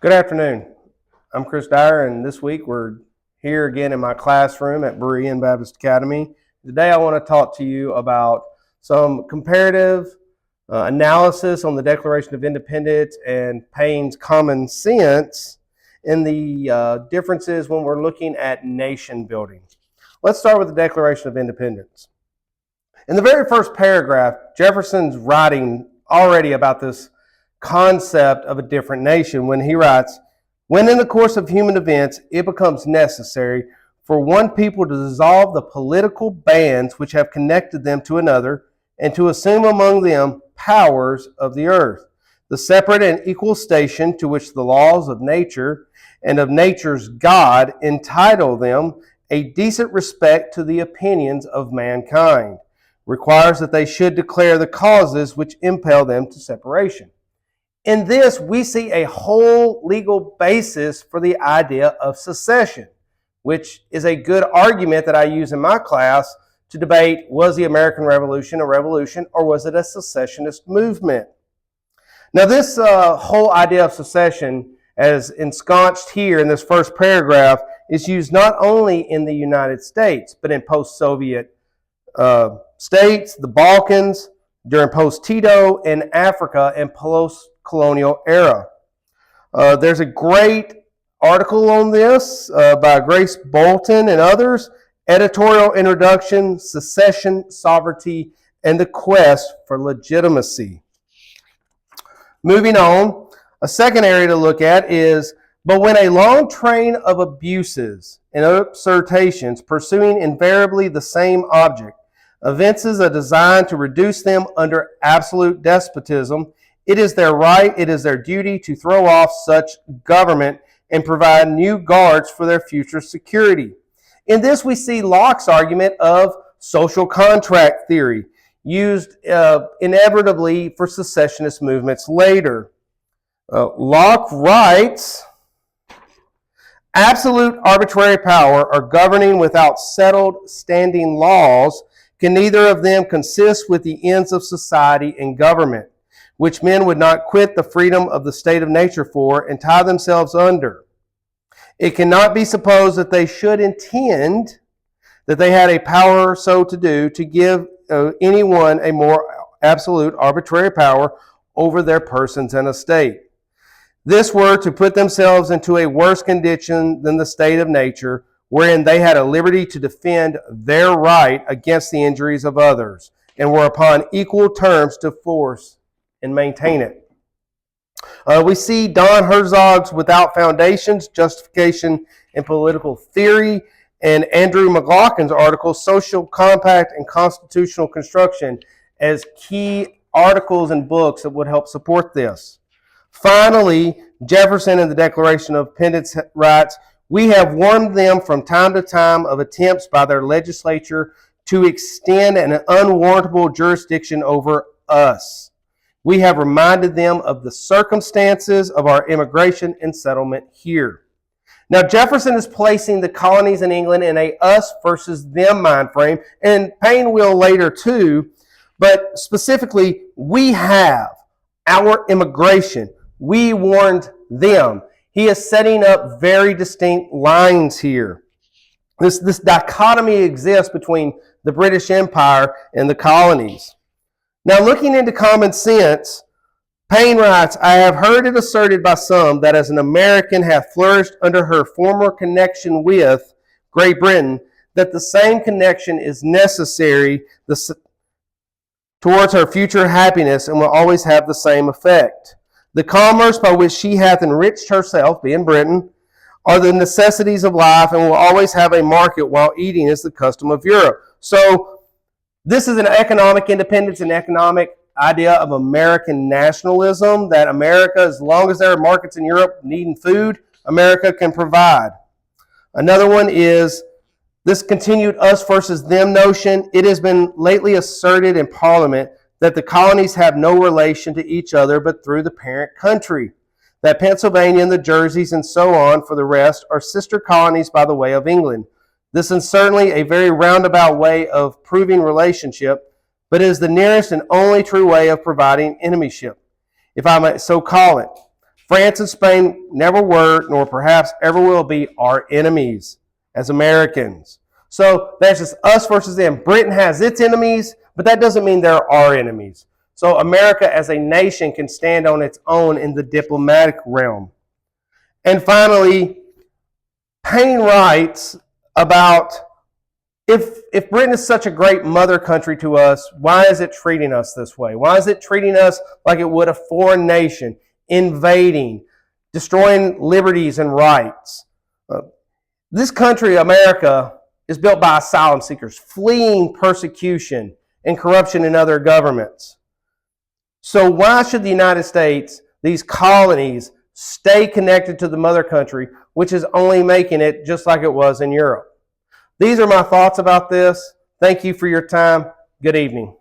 Good afternoon. I'm Chris Dyer, and this week we're here again in my classroom at Berean Baptist Academy. Today I want to talk to you about some comparative analysis on the Declaration of Independence and Paine's common sense in the differences when we're looking at nation building. Let's start with the Declaration of Independence. In the very first paragraph, Jefferson's writing already about this concept of a different nation when he writes, "When in the course of human events it becomes necessary for one people to dissolve the political bands which have connected them to another, and to assume among them powers of the earth, the separate and equal station to which the laws of nature and of nature's God entitle them, a decent respect to the opinions of mankind, requires that they should declare the causes which impel them to separation." In this, we see a whole legal basis for the idea of secession, which is a good argument that I use in my class to debate, was the American Revolution a revolution or was it a secessionist movement? Now, this whole idea of secession, as ensconced here in this first paragraph, is used not only in the United States, but in post-Soviet states, the Balkans, during post-Tito, and Africa in post-colonial era. There's a great article on this by Grace Bolton and others, Editorial Introduction, Secession, Sovereignty, and the Quest for Legitimacy. Moving on, a second area to look at is, but when a long train of abuses and usurpations pursuing invariably the same object evinces a design to reduce them under absolute despotism, it is their right, it is their duty to throw off such government and provide new guards for their future security. In this, we see Locke's argument of social contract theory, used inevitably for secessionist movements later. Locke writes, "Absolute arbitrary power or governing without settled standing laws can neither of them consist with the ends of society and government, which men would not quit the freedom of the state of nature for and tie themselves under. It cannot be supposed that they should intend that they had a power so to do to give anyone a more absolute arbitrary power over their persons and estate. This were to put themselves into a worse condition than the state of nature, wherein they had a liberty to defend their right against the injuries of others, and were upon equal terms to force and maintain it." We see Don Herzog's Without Foundations, Justification in Political Theory, and Andrew McLaughlin's article, Social Compact and Constitutional Construction, as key articles and books that would help support this. Finally, Jefferson in the Declaration of Independence writes, "We have warned them from time to time of attempts by their legislature to extend an unwarrantable jurisdiction over us. We have reminded them of the circumstances of our immigration and settlement here." Now, Jefferson is placing the colonies in England in a us versus them mind frame, and Paine will later too, but specifically, we have our immigration. We warned them. He is setting up very distinct lines here. This dichotomy exists between the British Empire and the colonies. Now, looking into common sense, Paine writes, "I have heard it asserted by some that as an American hath flourished under her former connection with Great Britain, that the same connection is necessary towards her future happiness and will always have the same effect. The commerce by which she hath enriched herself, being Britain, are the necessities of life and will always have a market while eating is the custom of Europe." So this is an economic independence, an economic idea of American nationalism, that America, as long as there are markets in Europe needing food, America can provide. Another one is this continued us versus them notion. It has been lately asserted in Parliament that the colonies have no relation to each other but through the parent country, that Pennsylvania and the Jerseys and so on for the rest are sister colonies by the way of England. This is certainly a very roundabout way of proving relationship, but is the nearest and only true way of providing enemyship, if I might so call it. France and Spain never were, nor perhaps ever will be, our enemies as Americans. So that's just us versus them. Britain has its enemies, but that doesn't mean they're our enemies. So America as a nation can stand on its own in the diplomatic realm. And finally, Payne writes about if Britain is such a great mother country to us, why is it treating us this way? Why is it treating us like it would a foreign nation, invading, destroying liberties and rights? This country, America, is built by asylum seekers, fleeing persecution and corruption in other governments. So why should the United States, these colonies, stay connected to the mother country, which is only making it just like it was in Europe? These are my thoughts about this. Thank you for your time. Good evening.